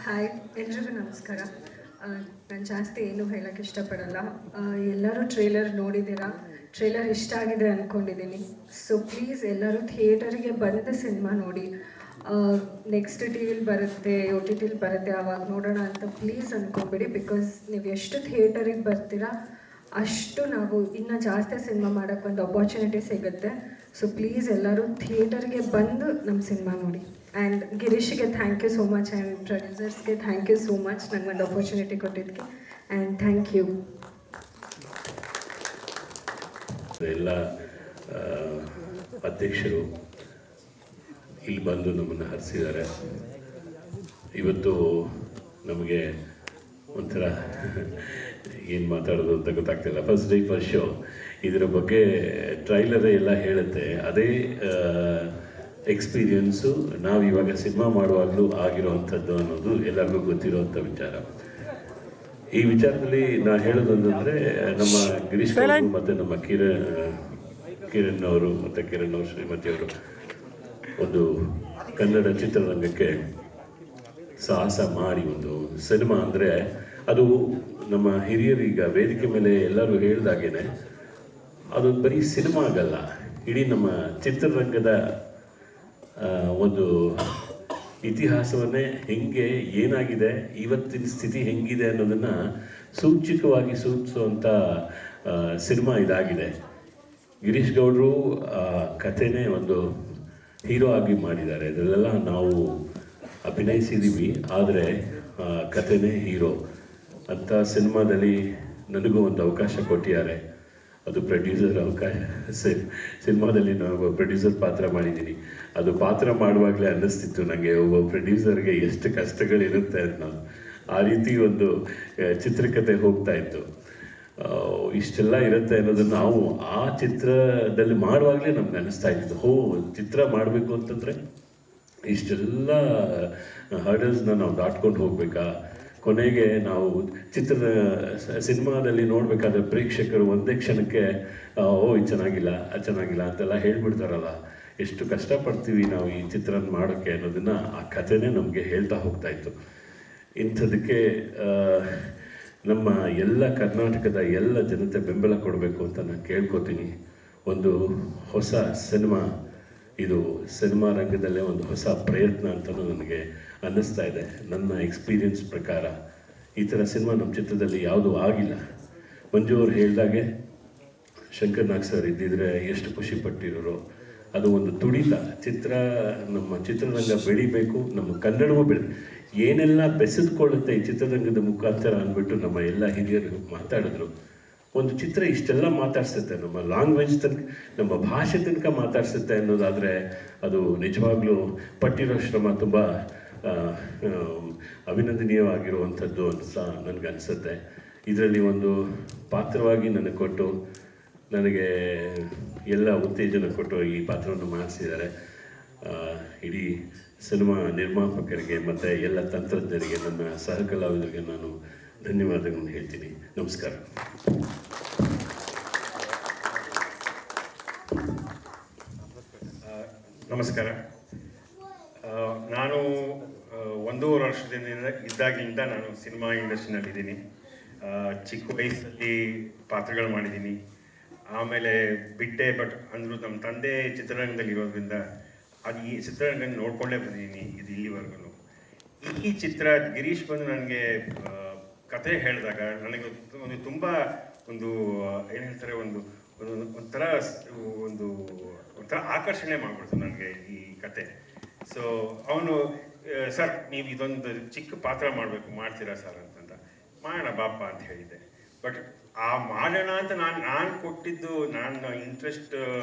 Hi, ಎಲ್ರಿಗೂ ನಮಸ್ಕಾರ. ನಾನು ಜಾಸ್ತಿ ಏನೂ ಹೇಳೋಕ್ಕೆ ಇಷ್ಟಪಡಲ್ಲ. ಎಲ್ಲರೂ ಟ್ರೇಲರ್ ನೋಡಿದ್ದೀರಾ, ಟ್ರೇಲರ್ ಇಷ್ಟ ಆಗಿದೆ ಅಂದ್ಕೊಂಡಿದ್ದೀನಿ. ಸೊ ಪ್ಲೀಸ್ ಎಲ್ಲರೂ ಥಿಯೇಟರಿಗೆ ಬಂದು ಸಿನಿಮಾ ನೋಡಿ. ನೆಕ್ಸ್ಟ್ ಟಿ ವಿಲಿ ಬರುತ್ತೆ, ಒ ಟಿ ಟಿಲಿ ಬರುತ್ತೆ, ಆವಾಗ ನೋಡೋಣ ಅಂತ ಪ್ಲೀಸ್ ಅಂದ್ಕೊಂಬಿಡಿ. ಬಿಕಾಸ್ ನೀವು ಎಷ್ಟು ಥಿಯೇಟರಿಗೆ ಬರ್ತೀರಾ ಅಷ್ಟು ನಾವು ಇನ್ನೂ ಜಾಸ್ತಿ ಸಿನಿಮಾ ಮಾಡೋಕ್ಕೆ ಒಂದು ಅಪಾರ್ಚುನಿಟಿ ಸಿಗುತ್ತೆ. ಸೊ ಪ್ಲೀಸ್ ಎಲ್ಲರೂ ಥಿಯೇಟರ್ಗೆ ಬಂದು ನಮ್ಮ ಸಿನಿಮಾ ನೋಡಿ. ಆ್ಯಂಡ್ ಗಿರೀಶ್ಗೆ thank you so much, and ಪ್ರೊಡ್ಯೂಸರ್ಸ್ಗೆ ಥ್ಯಾಂಕ್ ಯು ಸೋ ಮಚ್ ನನಗೊಂದು ಅಪಾರ್ಚುನಿಟಿ ಕೊಟ್ಟಿದ್ದಕ್ಕೆ. ಆ್ಯಂಡ್ ಥ್ಯಾಂಕ್ ಯು ಎಲ್ಲ ಅಧ್ಯಕ್ಷರು ಇಲ್ಲಿ ಬಂದು ನಮ್ಮನ್ನು ಹರಿಸಿದ್ದಾರೆ. ಇವತ್ತು ನಮಗೆ ಒಂಥರ ಏನು ಮಾತಾಡೋದು ಅಂತ ಗೊತ್ತಾಗ್ತಿಲ್ಲ. ಫಸ್ಟ್ ಡೇ ಫಸ್ಟ್ ಶೋ, ಇದರ ಬಗ್ಗೆ ಟ್ರೈಲರೇ ಎಲ್ಲ ಹೇಳುತ್ತೆ. ಅದೇ ಎಕ್ಸ್ಪೀರಿಯನ್ಸು ನಾವು ಇವಾಗ ಸಿನಿಮಾ ಮಾಡುವಾಗಲೂ ಆಗಿರೋವಂಥದ್ದು ಅನ್ನೋದು ಎಲ್ಲರಿಗೂ ಗೊತ್ತಿರೋವಂಥ ವಿಚಾರ. ಈ ವಿಚಾರದಲ್ಲಿ ನಾನು ಹೇಳೋದಂದರೆ ನಮ್ಮ ಗಿರೀಶ್ ಅವರು ಮತ್ತು ನಮ್ಮ ಕಿರಣ್ ಅವರು ಮತ್ತು ಕಿರಣ್ ಅವರು ಶ್ರೀಮತಿಯವರು ಒಂದು ಕನ್ನಡ ಚಿತ್ರರಂಗಕ್ಕೆ ಸಾಹಸ ಮಾಡಿ ಒಂದು ಸಿನಿಮಾ ಅಂದರೆ ಅದು ನಮ್ಮ ಹಿರಿಯರು ಈಗ ವೇದಿಕೆ ಮೇಲೆ ಎಲ್ಲರೂ ಹೇಳಿದಾಗೇನೆ ಅದು ಬರೀ ಸಿನಿಮಾ ಆಗಲ್ಲ, ಇಡೀ ನಮ್ಮ ಚಿತ್ರರಂಗದ ಒಂದು ಇತಿಹಾಸವನ್ನೇ ಹೆಂಗೆ ಏನಾಗಿದೆ, ಇವತ್ತಿನ ಸ್ಥಿತಿ ಹೆಂಗಿದೆ ಅನ್ನೋದನ್ನು ಸೂಚಕವಾಗಿ ಸೂಚಿಸುವಂಥ ಸಿನಿಮಾ ಇದಾಗಿದೆ. ಗಿರೀಶ್ ಗೌಡರು ಕಥೆನೇ ಒಂದು ಹೀರೋ ಆಗಿ ಮಾಡಿದ್ದಾರೆ. ಇದರಲ್ಲೆಲ್ಲ ನಾವು ಅಭಿನಯಿಸಿದ್ದೀವಿ, ಆದರೆ ಕಥೆನೇ ಹೀರೋ ಅಂತ ಸಿನಿಮಾದಲ್ಲಿ ನನಗೂ ಒಂದು ಅವಕಾಶ ಕೊಟ್ಟಿದ್ದಾರೆ. ಅದು ಪ್ರೊಡ್ಯೂಸರ್ ಅವಕಾಶ. ಸಿನಿಮಾದಲ್ಲಿ ನಾನು ಪ್ರೊಡ್ಯೂಸರ್ ಪಾತ್ರ ಮಾಡಿದ್ದೀನಿ. ಅದು ಪಾತ್ರ ಮಾಡುವಾಗಲೇ ಅನ್ನಿಸ್ತಿತ್ತು ನನಗೆ ಒಬ್ಬ ಪ್ರೊಡ್ಯೂಸರ್ಗೆ ಎಷ್ಟು ಕಷ್ಟಗಳಿರುತ್ತೆ ಅಂತ. ಆ ರೀತಿ ಒಂದು ಚಿತ್ರಕಥೆ ಹೋಗ್ತಾ ಇತ್ತು. ಇಷ್ಟೆಲ್ಲ ಇರುತ್ತೆ ಅನ್ನೋದನ್ನು ನಾವು ಆ ಚಿತ್ರದಲ್ಲಿ ಮಾಡುವಾಗಲೇ ನಮ್ಗೆ ಅನ್ನಿಸ್ತಾ ಇದ್ದಿದ್ದು, ಚಿತ್ರ ಮಾಡಬೇಕು ಅಂತಂದರೆ ಇಷ್ಟೆಲ್ಲ ಹರ್ಡಲ್ಸ್ನ ನಾವು ದಾಟ್ಕೊಂಡು ಹೋಗ್ಬೇಕಾ, ಕೊನೆಗೆ ನಾವು ಸಿನಿಮಾದಲ್ಲಿ ನೋಡಬೇಕಾದ್ರೆ ಪ್ರೇಕ್ಷಕರು ಒಂದೇ ಕ್ಷಣಕ್ಕೆ ಇದು ಚೆನ್ನಾಗಿಲ್ಲ ಅದು ಚೆನ್ನಾಗಿಲ್ಲ ಅಂತೆಲ್ಲ ಹೇಳ್ಬಿಡ್ತಾರಲ್ಲ, ಎಷ್ಟು ಕಷ್ಟಪಡ್ತೀವಿ ನಾವು ಈ ಚಿತ್ರನ ಮಾಡೋಕ್ಕೆ ಅನ್ನೋದನ್ನು ಆ ಕಥೆನೇ ನಮಗೆ ಹೇಳ್ತಾ ಹೋಗ್ತಾಯಿತ್ತು. ಇಂಥದಕ್ಕೆ ನಮ್ಮ ಎಲ್ಲ ಕರ್ನಾಟಕದ ಎಲ್ಲ ಜನತೆ ಬೆಂಬಲ ಕೊಡಬೇಕು ಅಂತ ನಾನು ಕೇಳ್ಕೊತೀನಿ. ಒಂದು ಹೊಸ ಸಿನಿಮಾ, ಇದು ಸಿನಿಮಾ ರಂಗದಲ್ಲೇ ಒಂದು ಹೊಸ ಪ್ರಯತ್ನ ಅಂತಲೂ ನನಗೆ ಅನ್ನಿಸ್ತಾ ಇದೆ. ನನ್ನ ಎಕ್ಸ್ಪೀರಿಯನ್ಸ್ ಪ್ರಕಾರ ಈ ಥರ ಸಿನಿಮಾ ನಮ್ಮ ಚಿತ್ರದಲ್ಲಿ ಯಾವುದೂ ಆಗಿಲ್ಲ. ಮಂಜು ಅವ್ರು ಹೇಳಿದಾಗೆ ಶಂಕರ್ ನಾಗ್ ಸರ್ ಇದ್ದಿದ್ರೆ ಎಷ್ಟು ಖುಷಿ ಪಟ್ಟಿರೋರು. ಅದು ಒಂದು ತುಡಿತ. ನಮ್ಮ ಚಿತ್ರರಂಗ ಬೆಳಿಬೇಕು, ನಮ್ಮ ಕನ್ನಡವೂ ಏನೆಲ್ಲ ಬೆಸೆದುಕೊಳ್ಳುತ್ತೆ ಈ ಚಿತ್ರರಂಗದ ಮುಖಾಂತರ ಅಂದ್ಬಿಟ್ಟು ನಮ್ಮ ಎಲ್ಲ ಹಿರಿಯರು ಮಾತಾಡಿದ್ರು. ಒಂದು ಚಿತ್ರ ಇಷ್ಟೆಲ್ಲ ಮಾತಾಡ್ಸುತ್ತೆ, ನಮ್ಮ ಲ್ಯಾಂಗ್ವೇಜ್ ತನಕ, ನಮ್ಮ ಭಾಷೆ ತನಕ ಮಾತಾಡ್ಸುತ್ತೆ ಅನ್ನೋದಾದರೆ ಅದು ನಿಜವಾಗ್ಲೂ ಪಟ್ಟಿರೋ ಶ್ರಮ ತುಂಬ ಅಭಿನಂದನೀಯವಾಗಿರುವಂಥದ್ದು ಅಂತ ನನಗನ್ಸುತ್ತೆ. ಇದರಲ್ಲಿ ಒಂದು ಪಾತ್ರವಾಗಿ ನನಗೆ ಕೊಟ್ಟು, ನನಗೆ ಎಲ್ಲ ಉತ್ತೇಜನ ಕೊಟ್ಟು ಈ ಪಾತ್ರವನ್ನು ಮಾಡಿಸಿದ್ದಾರೆ. ಇಡೀ ಸಿನಿಮಾ ನಿರ್ಮಾಪಕರಿಗೆ ಮತ್ತು ಎಲ್ಲ ತಂತ್ರಜ್ಞರಿಗೆ, ನನ್ನ ಸಹಕಲಾವಿದರಿಗೆ ನಾನು ಧನ್ಯವಾದಗಳನ್ನು ಹೇಳ್ತೀನಿ. ನಮಸ್ಕಾರ. ನಮಸ್ಕಾರ. ನಾನು 1.5 ವರ್ಷದಿಂದ ಇದ್ದಾಗಿಂದ ನಾನು ಸಿನಿಮಾ ಇಂಡಸ್ಟ್ರಿನಲ್ಲಿದ್ದೀನಿ. ಚಿಕ್ಕ ವಯಸ್ಸಲ್ಲಿ ಪಾತ್ರಗಳು ಮಾಡಿದ್ದೀನಿ, ಆಮೇಲೆ ಬಿಟ್ಟೆ. ಬಟ್ ಅಂದರೂ ನಮ್ಮ ತಂದೆ ಚಿತ್ರರಂಗದಲ್ಲಿ ಇರೋದ್ರಿಂದ ಅದು ಈ ಚಿತ್ರರಂಗ ನೋಡ್ಕೊಂಡೇ ಬಂದಿದ್ದೀನಿ ಇದು ಇಲ್ಲಿವರೆಗೂ. ಈ ಚಿತ್ರ ಗಿರೀಶ್ ಬಂದು ನನಗೆ ಕತೆ ಹೇಳಿದಾಗ ನನಗೆ ತುಂಬ ಏನು ಹೇಳ್ತಾರೆ, ಒಂಥರ ಆಕರ್ಷಣೆ ಮಾಡಿಬಿಡ್ತು ನನಗೆ ಈ ಕತೆ. ಸೊ ಅವನು, ಸರ್ ನೀವು ಇದೊಂದು ಚಿಕ್ಕ ಪಾತ್ರ ಮಾಡ್ತೀರಾ ಸರ್ ಅಂತಂದ. ಮಾಡೋಣ ಬಾಪ ಅಂತ ಹೇಳಿದ್ದೆ. ಬಟ್ ಆ ಮಾಡೋಣ ಅಂತ ನಾನು ಕೊಟ್ಟಿದ್ದು, ನಾನು ಇಂಟ್ರೆಸ್ಟ್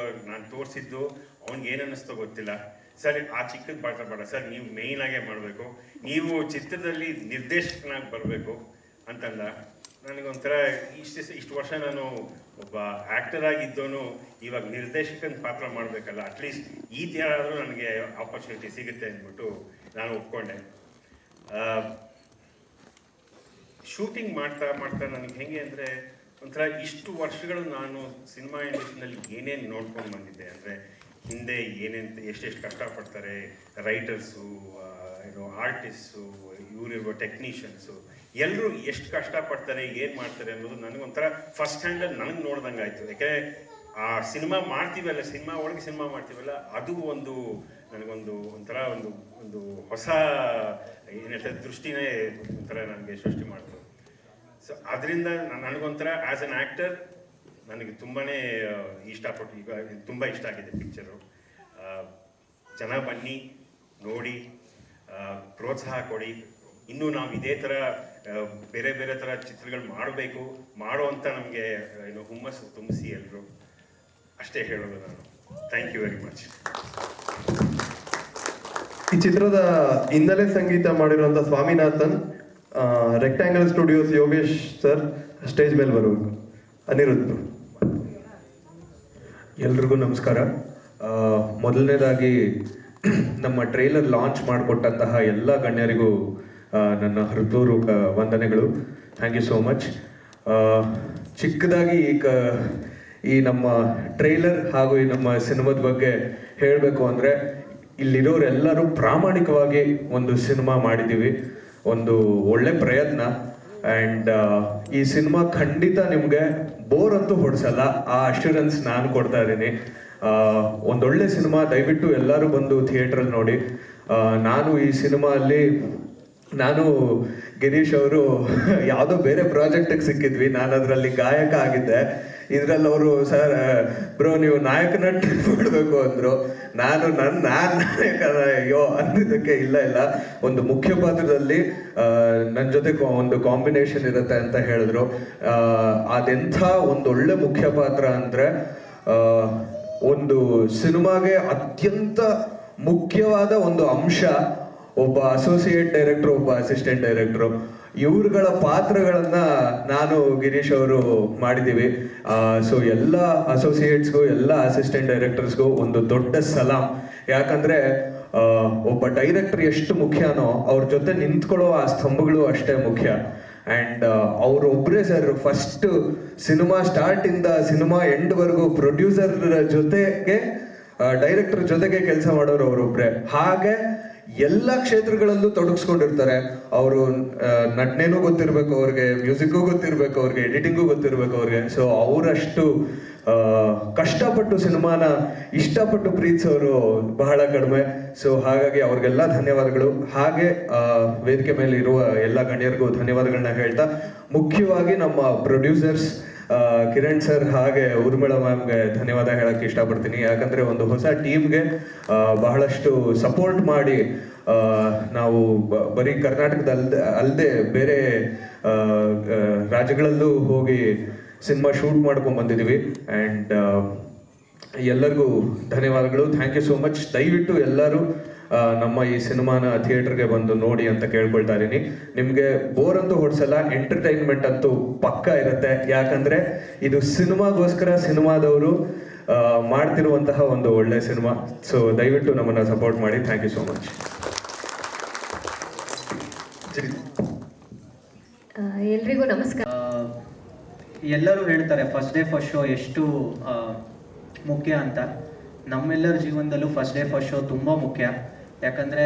ನಾನು ತೋರಿಸಿದ್ದು ಅವ್ನಿಗೆ ಏನು ಅನ್ನಿಸ್ತೋ ಗೊತ್ತಿಲ್ಲ. ಸರ್ ಆ ಚಿಕ್ಕದ ಪಾತ್ರ ಬೇಡ ಸರ್, ನೀವು ಮೇಯ್ನಾಗೇ ಮಾಡಬೇಕು, ನೀವು ಚಿತ್ರದಲ್ಲಿ ನಿರ್ದೇಶಕನಾಗಿ ಬರಬೇಕು ಅಂತಂದ. ನನಗೊಂಥರ ಇಷ್ಟು ವರ್ಷ ನಾನು ಒಬ್ಬ ಆ್ಯಕ್ಟರ್ ಆಗಿದ್ದೋನು ಇವಾಗ ನಿರ್ದೇಶಕನ ಪಾತ್ರ ಮಾಡಬೇಕಲ್ಲ, ಅಟ್ಲೀಸ್ಟ್ ಈ ಥರ ಆದರೂ ನನಗೆ ಆಪರ್ಚುನಿಟಿ ಸಿಗುತ್ತೆ ಅಂದ್ಬಿಟ್ಟು ನಾನು ಒಪ್ಕೊಂಡೆ. ಶೂಟಿಂಗ್ ಮಾಡ್ತಾ ನನಗೆ ಹೇಗೆ ಅಂದರೆ ಒಂಥರ ಇಷ್ಟು ವರ್ಷಗಳು ನಾನು ಸಿನಿಮಾ ಇಂಡಸ್ಟ್ರಿನಲ್ಲಿ ಏನೇನು ನೋಡ್ಕೊಂಡು ಬಂದಿದ್ದೆ ಅಂದರೆ ಹಿಂದೆ ಏನೇನು ಎಷ್ಟೆಷ್ಟು ಕಷ್ಟಪಡ್ತಾರೆ ರೈಟರ್ಸು, ಆರ್ಟಿಸ್ಟು, ಇವರಿರುವ ಟೆಕ್ನಿಷಿಯನ್ಸು ಎಲ್ಲರೂ ಎಷ್ಟು ಕಷ್ಟಪಡ್ತಾರೆ, ಏನು ಮಾಡ್ತಾರೆ ಅನ್ನೋದು ನನಗೊಂಥರ ಫಸ್ಟ್ ಹ್ಯಾಂಡಲ್ಲಿ ನನಗೆ ನೋಡ್ದಂಗೆ ಆಯಿತು. ಯಾಕೆಂದರೆ ಆ ಸಿನಿಮಾ ಮಾಡ್ತೀವಲ್ಲ, ಸಿನಿಮಾ ಒಳಗೆ ಸಿನಿಮಾ ಮಾಡ್ತೀವಲ್ಲ, ಅದು ಒಂದು ನನಗೊಂದು ಒಂಥರ ಒಂದು ಹೊಸ ಏನು ಹೇಳ್ತಾರೆ ದೃಷ್ಟಿನೇ ಒಂಥರ ನನಗೆ ಸೃಷ್ಟಿ ಮಾಡ್ತು. ಸೊ ಅದರಿಂದ ನನಗೊಂಥರ ಆ್ಯಸ್ ಅನ್ ಆ್ಯಕ್ಟರ್ ನನಗೆ ತುಂಬಾ ಇಷ್ಟಪಟ್ಟು, ಈಗ ತುಂಬ ಇಷ್ಟ ಆಗಿದೆ ಪಿಕ್ಚರು. ಜನ ಬನ್ನಿ ನೋಡಿ, ಪ್ರೋತ್ಸಾಹ ಕೊಡಿ. ಇನ್ನೂ ನಾವು ಇದೇ ಥರ ಬೇರೆ ಬೇರೆ ಥರ ಚಿತ್ರಗಳು ಮಾಡಬೇಕು, ಮಾಡುವಂಥ ನಮಗೆ ಏನು ಹುಮ್ಮಸ್ಸು ತುಂಬಿಸಿ ಎಲ್ಲರೂ, ಅಷ್ಟೇ ಹೇಳೋದು ನಾನು. Thank you very much. ಈ ಚಿತ್ರದ ಹಿನ್ನೆಲೆ ಸಂಗೀತ ಮಾಡಿರುವಂಥ Swaminathan, rectangle studios Yogesh sir stage ಮೇಲೆ ಬರುವುದು. ಅನಿರುದ್ಧ. ಎಲ್ರಿಗೂ ನಮಸ್ಕಾರ. ಮೊದಲನೇದಾಗಿ ನಮ್ಮ ಟ್ರೈಲರ್ ಲಾಂಚ್ ಮಾಡಿಕೊಟ್ಟಂತಹ ಎಲ್ಲ ಗಣ್ಯರಿಗೂ ನನ್ನ ಹೃತ್ಪೂರ್ವಕ ವಂದನೆಗಳು. Thank you so much. ಚಿಕ್ಕದಾಗಿ ಈ ನಮ್ಮ ಟ್ರೈಲರ್ ಹಾಗೂ ಈ ನಮ್ಮ ಸಿನಿಮಾದ ಬಗ್ಗೆ ಹೇಳಬೇಕು ಅಂದರೆ, ಇಲ್ಲಿರೋರೆಲ್ಲರೂ ಪ್ರಾಮಾಣಿಕವಾಗಿ ಒಂದು ಸಿನಿಮಾ ಮಾಡಿದ್ದೀವಿ, ಒಂದು ಒಳ್ಳೆ ಪ್ರಯತ್ನ. ಆ್ಯಂಡ್ ಈ ಸಿನಿಮಾ ಖಂಡಿತ ನಿಮಗೆ ಬೋರ್ ಅಂತೂ ಹೊಡ್ಸಲ್ಲ, ಆ ಅಶ್ಯೂರೆನ್ಸ್ ನಾನು ಕೊಡ್ತಾ ಇದ್ದೀನಿ. ಒಂದೊಳ್ಳೆ ಸಿನಿಮಾ, ದಯವಿಟ್ಟು ಎಲ್ಲರೂ ಬಂದು ಥಿಯೇಟ್ರಲ್ಲಿ ನೋಡಿ. ನಾನು ಈ ಸಿನಿಮಾ ಅಲ್ಲಿ ಗಿರೀಶ್ ಅವರು ಯಾವುದೋ ಬೇರೆ ಪ್ರಾಜೆಕ್ಟಿಗೆ ಸಿಕ್ಕಿದ್ವಿ, ನಾನು ಅದರಲ್ಲಿ ಗಾಯಕ ಆಗಿದ್ದೆ. ಇದರಲ್ಲಿ ಅವರು ಸರ್ ಬ್ರೋ ನೀವು ನಾಯಕ ನಟ ಮಾಡಬೇಕು ಅಂದರು. ನಾನು ನಾಯಕ ಅಯ್ಯೋ ಅಂದಿದ್ದಕ್ಕೆ ಇಲ್ಲ ಒಂದು ಮುಖ್ಯ ಪಾತ್ರದಲ್ಲಿ ನನ್ನ ಜೊತೆ ಒಂದು ಕಾಂಬಿನೇಷನ್ ಇರುತ್ತೆ ಅಂತ ಹೇಳಿದ್ರು. ಅದೆಂಥ ಒಂದೊಳ್ಳೆ ಮುಖ್ಯ ಪಾತ್ರ ಅಂದರೆ, ಒಂದು ಸಿನಿಮಾಗೆ ಅತ್ಯಂತ ಮುಖ್ಯವಾದ ಒಂದು ಅಂಶ ಒಬ್ಬ ಅಸೋಸಿಯೇಟ್ ಡೈರೆಕ್ಟ್ರು, ಒಬ್ಬ ಅಸಿಸ್ಟೆಂಟ್ ಡೈರೆಕ್ಟ್ರು, ಇವ್ರುಗಳ ಪಾತ್ರಗಳನ್ನ ನಾನು ಗಿರೀಶ್ ಅವರು ಮಾಡಿದ್ದೀವಿ. ಸೊ ಎಲ್ಲ ಅಸೋಸಿಯೇಟ್ಸ್ಗೂ ಎಲ್ಲ ಅಸಿಸ್ಟೆಂಟ್ ಡೈರೆಕ್ಟರ್ಸ್ಗೂ ಒಂದು ದೊಡ್ಡ ಸಲಾಂ. ಯಾಕಂದ್ರೆ ಒಬ್ಬ ಡೈರೆಕ್ಟರ್ ಎಷ್ಟು ಮುಖ್ಯನೋ ಅವ್ರ ಜೊತೆ ನಿಂತ್ಕೊಳ್ಳೋ ಆ ಸ್ತಂಭಗಳು ಅಷ್ಟೇ ಮುಖ್ಯ. ಆ್ಯಂಡ್ ಅವರೊಬ್ಬರೇ ಸರ್ ಫಸ್ಟ್ ಸಿನಿಮಾ ಸ್ಟಾರ್ಟ್ ಇಂದ ಸಿನಿಮಾ ಎಂಡ್ವರೆಗೂ ಪ್ರೊಡ್ಯೂಸರ್ ಜೊತೆಗೆ ಡೈರೆಕ್ಟರ್ ಜೊತೆಗೆ ಕೆಲಸ ಮಾಡೋರು ಅವರೊಬ್ಬರೇ. ಹಾಗೆ ಎಲ್ಲ ಕ್ಷೇತ್ರಗಳಲ್ಲೂ ತೊಡಗಿಸ್ಕೊಂಡಿರ್ತಾರೆ ಅವರು. ನಟನೆನೂ ಗೊತ್ತಿರಬೇಕು ಅವ್ರಿಗೆ, ಮ್ಯೂಸಿಕ್ಗೂ ಗೊತ್ತಿರಬೇಕು ಅವ್ರಿಗೆ, ಎಡಿಟಿಂಗೂ ಗೊತ್ತಿರಬೇಕು ಅವ್ರಿಗೆ. ಸೊ ಅವರಷ್ಟು ಕಷ್ಟಪಟ್ಟು ಸಿನಿಮಾನ ಇಷ್ಟಪಟ್ಟು ಪ್ರೀತಿಸೋರು ಬಹಳ ಕಡಿಮೆ. ಸೊ ಹಾಗಾಗಿ ಅವ್ರಿಗೆಲ್ಲ ಧನ್ಯವಾದಗಳು. ಹಾಗೆ ವೇದಿಕೆ ಮೇಲೆ ಇರುವ ಎಲ್ಲ ಗಣ್ಯರಿಗೂ ಧನ್ಯವಾದಗಳನ್ನ ಹೇಳ್ತಾ, ಮುಖ್ಯವಾಗಿ ನಮ್ಮ ಪ್ರೊಡ್ಯೂಸರ್ಸ್ ಕಿರಣ್ ಸರ್ ಹಾಗೆ ಊರ್ಮಿಳಾ ಮ್ಯಾಮ್ಗೆ ಧನ್ಯವಾದ ಹೇಳಕ್ಕೆ ಇಷ್ಟಪಡ್ತೀನಿ. ಯಾಕಂದರೆ ಒಂದು ಹೊಸ ಟೀಮ್ಗೆ ಬಹಳಷ್ಟು ಸಪೋರ್ಟ್ ಮಾಡಿ ನಾವು ಬರೀ ಅಲ್ಲದೆ ಬೇರೆ ರಾಜ್ಯಗಳಲ್ಲೂ ಹೋಗಿ ಸಿನಿಮಾ ಶೂಟ್ ಮಾಡ್ಕೊಂಡು ಬಂದಿದ್ದೀವಿ. ಆ್ಯಂಡ್ ಎಲ್ಲರಿಗೂ ಧನ್ಯವಾದಗಳು. Thank you so much. ದಯವಿಟ್ಟು ಎಲ್ಲರೂ ನಮ್ಮ ಈ ಸಿನಿಮಾನ ಥಿಯೇಟರ್ಗೆ ಬಂದು ನೋಡಿ ಅಂತ ಕೇಳ್ಕೊಳ್ತಾ ಇದ್ದೀನಿ. ನಿಮಗೆ ಬೋರ್ ಅಂತೂ ಹೊಡ್ಸಲ್ಲ, ಎಂಟರ್ಟೈನ್ಮೆಂಟ್ ಅಂತೂ ಪಕ್ಕ ಇರುತ್ತೆ. ಯಾಕಂದರೆ ಇದು ಸಿನಿಮಾಗೋಸ್ಕರ ಸಿನಿಮಾದವರು ಮಾಡ್ತಿರುವಂತಹ ಒಂದು ಒಳ್ಳೆ ಸಿನಿಮಾ. ಸೊ ದಯವಿಟ್ಟು ನಮ್ಮನ್ನು ಸಪೋರ್ಟ್ ಮಾಡಿ. Thank you so much. ಎಲ್ರಿಗೂ ನಮಸ್ಕಾರ. ಎಲ್ಲರೂ ಹೇಳ್ತಾರೆ ಫಸ್ಟ್ ಡೇ ಫಸ್ಟ್ ಶೋ ಎಷ್ಟು ಮುಖ್ಯ ಅಂತ. ನಮ್ಮೆಲ್ಲರ ಜೀವನದಲ್ಲೂ ಫಸ್ಟ್ ಡೇ ಫಸ್ಟ್ ಶೋ ತುಂಬ ಮುಖ್ಯ. ಯಾಕಂದರೆ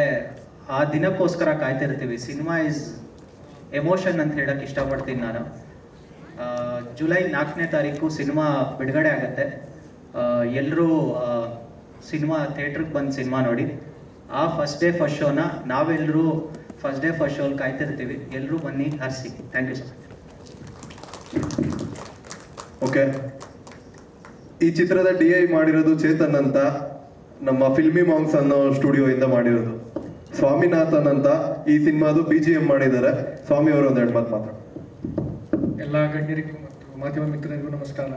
ಆ ದಿನಕ್ಕೋಸ್ಕರ ಕಾಯ್ತಿರ್ತೀವಿ. ಸಿನಿಮಾ ಈಸ್ ಎಮೋಷನ್ ಅಂತ ಹೇಳಕ್ಕೆ ಇಷ್ಟಪಡ್ತೀನಿ ನಾನು. ಜುಲೈ 4ನೇ ತಾರೀಕು ಸಿನಿಮಾ ಬಿಡುಗಡೆ ಆಗುತ್ತೆ. ಎಲ್ಲರೂ ಸಿನಿಮಾ ಥಿಯೇಟ್ರಿಗೆ ಬಂದು ಸಿನಿಮಾ ನೋಡಿ. ಆ ಫಸ್ಟ್ ಡೇ ಫಸ್ಟ್ ಶೋನ ನಾವೆಲ್ಲರೂ ಫಸ್ಟ್ ಡೇ ಫಸ್ಟ್ ಶೋಲ್ಲಿ ಕಾಯ್ತಿರ್ತೀವಿ. ಎಲ್ಲರೂ ಬನ್ನಿ ಹರಿಸಿ. Thank you so much. Okay, ಈ ಚಿತ್ರದ DI ಮಾಡಿರೋದು ಚೇತನ್ ಅಂತ, ನಮ್ಮ ಫಿಲ್ಮಿ ಮಾಂಗ್ಸ್ ಅನ್ನೋ ಸ್ಟುಡಿಯೋ ಇಂದ ಮಾಡಿರೋದು. ಸ್ವಾಮಿನಾಥನ್ ಅಂತ ಈ ಸಿನಿಮಾದು BGM ಮಾಡಿದ್ದಾರೆ. ಸ್ವಾಮಿ ಅವರು ಒಂದೆರಡು ಮಾತು ಮಾತ್ರ. ಎಲ್ಲ ಗಣ್ಯರಿಗೂ ಮತ್ತು ಮಾಧ್ಯಮ ಮಿತ್ರರಿಗೂ ನಮಸ್ಕಾರ.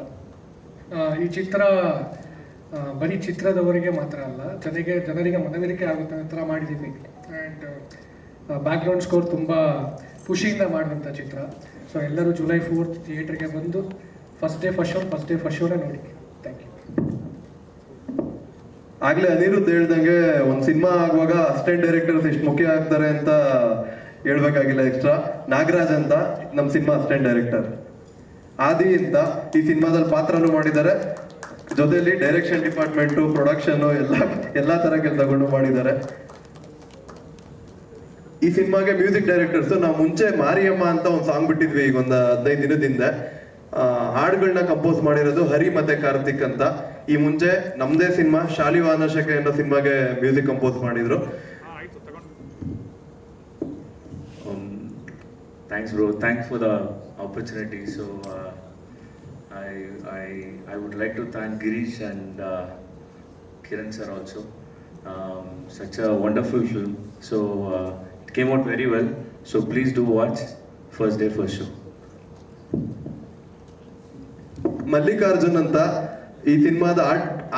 ಈ ಚಿತ್ರ ಬರೀ ಚಿತ್ರದವರಿಗೆ ಮಾತ್ರ ಅಲ್ಲ, ಜನರಿಗೆ ಮನವರಿಕೆ ಆಗುತ್ತೆ ಥರ ಮಾಡಿದ್ದೀವಿ. ಆ್ಯಂಡ್ ಬ್ಯಾಕ್ಗ್ರೌಂಡ್ ಸ್ಕೋರ್ ತುಂಬ ಖುಷಿಯಿಂದ ಮಾಡಿದಂಥ ಚಿತ್ರ. ಸೊ ಎಲ್ಲರೂ ಜುಲೈ 4th ಥಿಯೇಟ್ರಿಗೆ ಬಂದು ಫಸ್ಟ್ ಡೇ ಫಸ್ಟ್ ಶೋನ ನೋಡಿ. Thank you. ಆಗ್ಲೇ ಅನಿರುದ್ಧ ಹೇಳ್ದಂಗೆ ಒಂದು ಸಿನಿಮಾ ಆಗುವಾಗ ಅಸಿಸ್ಟೆಂಟ್ ಡೈರೆಕ್ಟರ್ಸ್ ಎಷ್ಟು ಮುಖ್ಯ ಆಗ್ತಾರೆ ಅಂತ ಹೇಳ್ಬೇಕಾಗಿಲ್ಲ. ಎಕ್ಸ್ಟ್ರಾ ನಾಗರಾಜ್ ಅಂತ ನಮ್ಮ ಸಿನಿಮಾ ಅಸಿಸ್ಟೆಂಟ್ ಡೈರೆಕ್ಟರ್. ಆದಿ ಅಂತ ಈ ಸಿನಿಮಾದಲ್ಲಿ ಪಾತ್ರನೂ ಮಾಡಿದ್ದಾರೆ, ಜೊತೆಲಿ ಡೈರೆಕ್ಷನ್ ಡಿಪಾರ್ಟ್ಮೆಂಟು, ಪ್ರೊಡಕ್ಷನ್ ಎಲ್ಲ ತರ ಕೆಲಸಗಳನ್ನು ಮಾಡಿದ್ದಾರೆ. ಈ ಸಿನಿಮಾಗೆ ಮ್ಯೂಸಿಕ್ ಡೈರೆಕ್ಟರ್ಸ್ ನಾವು ಮುಂಚೆ ಮಾರಿಯಮ್ಮ ಅಂತ ಒಂದು ಸಾಂಗ್ ಬಿಟ್ಟಿದ್ವಿ ಈಗ ಒಂದು 15 ದಿನದಿಂದ. ಹಾಡುಗಳನ್ನ ಕಂಪೋಸ್ ಮಾಡಿರೋದು ಹರಿ ಮತ್ತೆ ಕಾರ್ತಿಕ್ ಅಂತ. ಈ ಮುಂಚೆ ನಮ್ದೇ ಸಿನಿಮಾ ಶಾಲಿವಾನಶಕೆ ಅನ್ನೋ ಸಿನಿಮಾಗೆ ಮ್ಯೂಸಿಕ್ ಕಂಪೋಸ್ ಮಾಡಿದ್ರು. Thanks, bro. Thanks for the opportunity. So, I would like to thank Girish and Kiran sir also. Such a wonderful film. So, it came out very well. So, please do watch first day, first show. Mallikarjun ಅಂತ ಈ ಸಿನಿಮಾದ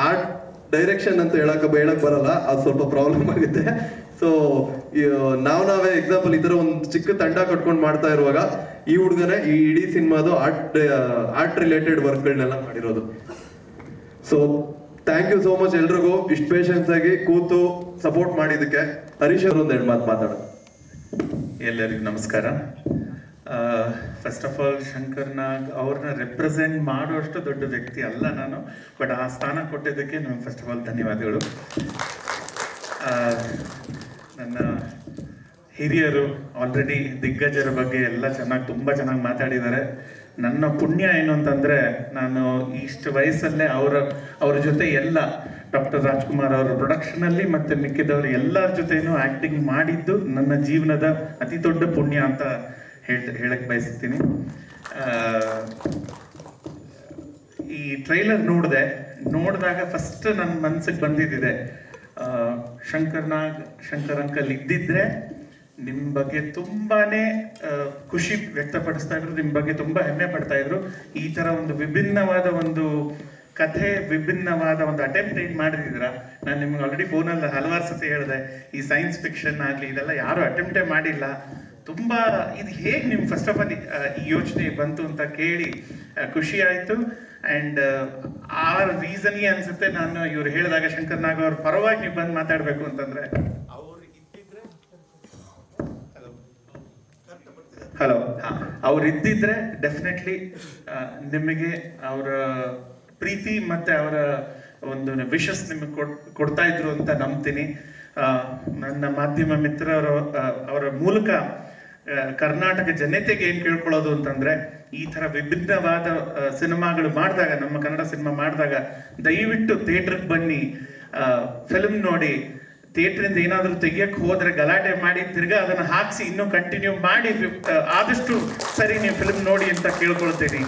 art direction ಅಂತ ಹೇಳಕ್ ಬರಲ್ಲ, ಅದು ಸ್ವಲ್ಪ problem ಆಗುತ್ತೆ. So ನಾವೇ ಎಕ್ಸಾಂಪಲ್ ಈ ತರ ಒಂದು ಚಿಕ್ಕ ತಂಡ ಕಟ್ಕೊಂಡು ಮಾಡ್ತಾ ಇರುವಾಗ ಈ ಹುಡುಗನೇ ಈ ಇಡೀ ಸಿನಿಮಾದು ಆರ್ಟ್ ರಿಲೇಟೆಡ್ ವರ್ಕ್ಗಳನ್ನೆಲ್ಲ ಮಾಡಿರೋದು. So thank you so much ಎಲ್ರಿಗೂ ಇಷ್ಟು ಪೇಷನ್ಸ್ ಆಗಿ ಕೂತು ಸಪೋರ್ಟ್ ಮಾಡಿದ್ದಕ್ಕೆ. ಹರೀಶ್ ಅವರು ಒಂದೆರಡು ಮಾತು ಮಾತಾಡೋದು. ಎಲ್ಲರಿಗೂ ನಮಸ್ಕಾರ. ಫಸ್ಟ್ ಆಫ್ ಆಲ್ ಶಂಕರ್ ನಾಗ್ ಅವ್ರನ್ನ ರೆಪ್ರೆಸೆಂಟ್ ಮಾಡುವಷ್ಟು ದೊಡ್ಡ ವ್ಯಕ್ತಿ ಅಲ್ಲ ನಾನು, ಬಟ್ ಆ ಸ್ಥಾನ ಕೊಟ್ಟಿದ್ದಕ್ಕೆ ನಮ್ಗೆ ಫಸ್ಟ್ ಆಫ್ ಆಲ್ ಧನ್ಯವಾದಗಳು. ನನ್ನ ಹಿರಿಯರು ಆಲ್ರೆಡಿ ದಿಗ್ಗಜರ ಬಗ್ಗೆ ಎಲ್ಲ ತುಂಬ ಚೆನ್ನಾಗಿ ಮಾತಾಡಿದ್ದಾರೆ. ನನ್ನ ಪುಣ್ಯ ಏನು ಅಂತಂದರೆ, ನಾನು ಇಷ್ಟು ವಯಸ್ಸಲ್ಲೇ ಅವ್ರ ಜೊತೆ ಎಲ್ಲ ಡಾಕ್ಟರ್ ರಾಜ್ಕುಮಾರ್ ಅವರ ಪ್ರೊಡಕ್ಷನಲ್ಲಿ ಮತ್ತು ಮಿಕ್ಕಿದವರು ಎಲ್ಲರ ಜೊತೆನೂ ಆ್ಯಕ್ಟಿಂಗ್ ಮಾಡಿದ್ದು ನನ್ನ ಜೀವನದ ಅತಿ ದೊಡ್ಡ ಪುಣ್ಯ ಅಂತ ಹೇಳಕ್ಕೆ ಬಯಸ್ತೀನಿ. ಈ ಟ್ರೈಲರ್ ನೋಡಿದಾಗ ಫಸ್ಟ್ ನನ್ನ ಮನಸ್ಸಿಗೆ ಬಂದಿದ್ದಿದೆ, ಶಂಕರ್ ಅಂಕಲ್ ಇದ್ದಿದ್ರೆ ನಿಮ್ಮ ಬಗ್ಗೆ ತುಂಬಾನೇ ಖುಷಿ ವ್ಯಕ್ತಪಡಿಸ್ತಾ ಇದ್ರು, ನಿಮ್ಮ ಬಗ್ಗೆ ತುಂಬಾ ಹೆಮ್ಮೆ ಪಡ್ತಾ ಇದ್ರು. ಈ ತರ ಒಂದು ವಿಭಿನ್ನವಾದ ಒಂದು ಕಥೆ, ವಿಭಿನ್ನವಾದ ಒಂದು ಅಟೆಂಪ್ಟ್ ಏನು ಮಾಡಿದಿದ್ರ. ನಾನು ನಿಮ್ಗೆ ಆಲ್ರೆಡಿ ಫೋನಲ್ಲಿ ಹಲವಾರು ಸತಿ ಹೇಳಿದೆ, ಈ ಸೈನ್ಸ್ ಫಿಕ್ಷನ್ ಆಗಲಿ ಇದೆಲ್ಲ ಯಾರು ಅಟೆಂಪ್ಟೇ ಮಾಡಿಲ್ಲ. ತುಂಬಾ ಇದು ಹೇಗೆ ನಿಮ್ಗೆ ಫಸ್ಟ್ ಆಫ್ ಆಲ್ ಈ ಯೋಚನೆ ಬಂತು ಅಂತ ಕೇಳಿ ಖುಷಿ ಆಯಿತು. ಆ್ಯಂಡ್ ಆ ರೀಸನ್ಗೆ ಅನ್ಸುತ್ತೆ ನಾನು ಇವ್ರು ಹೇಳಿದಾಗ ಶಂಕರ್ ನಾಗ್ ಅವ್ರ ಪರವಾಗಿ ನೀವು ಬಂದು ಮಾತಾಡಬೇಕು ಅಂತಂದ್ರೆ, ಅವ್ರು ಇದ್ದಿದ್ರೆ ಡೆಫಿನೆಟ್ಲಿ ನಿಮಗೆ ಅವರ ಪ್ರೀತಿ ಮತ್ತೆ ಅವರ ಒಂದು ವಿಶಸ್ ನಿಮಗೆ ಕೊಡ್ತಾ ಇದ್ರು ಅಂತ ನಂಬ್ತೀನಿ. ನನ್ನ ಮಾಧ್ಯಮ ಮಿತ್ರರು ಅವರ ಮೂಲಕ ಕರ್ನಾಟಕ ಜನತೆಗೆ ಏನ್ ಕೇಳ್ಕೊಳ್ಳೋದು ಅಂತಂದ್ರೆ, ಈ ತರ ವಿಭಿನ್ನವಾದ ಸಿನಿಮಾಗಳು ಮಾಡಿದಾಗ, ನಮ್ಮ ಕನ್ನಡ ಸಿನಿಮಾ ಮಾಡಿದಾಗ ದಯವಿಟ್ಟು ಥಿಯೇಟರ್ಗೆ ಬನ್ನಿ, ಫಿಲ್ಮ್ ನೋಡಿ. ಥಿಯೇಟ್ರಿಂದ ಏನಾದರೂ ತೆಗಿಯಕ್ಕೆ ಹೋದ್ರೆ ಗಲಾಟೆ ಮಾಡಿ ತಿರ್ಗಾ ಅದನ್ನು ಹಾಕಿಸಿ ಇನ್ನೂ ಕಂಟಿನ್ಯೂ ಮಾಡಿ ಆದಷ್ಟು ಸರಿ ನೀವು ಫಿಲ್ಮ್ ನೋಡಿ ಅಂತ ಕೇಳ್ಕೊಳ್ತೀನಿ.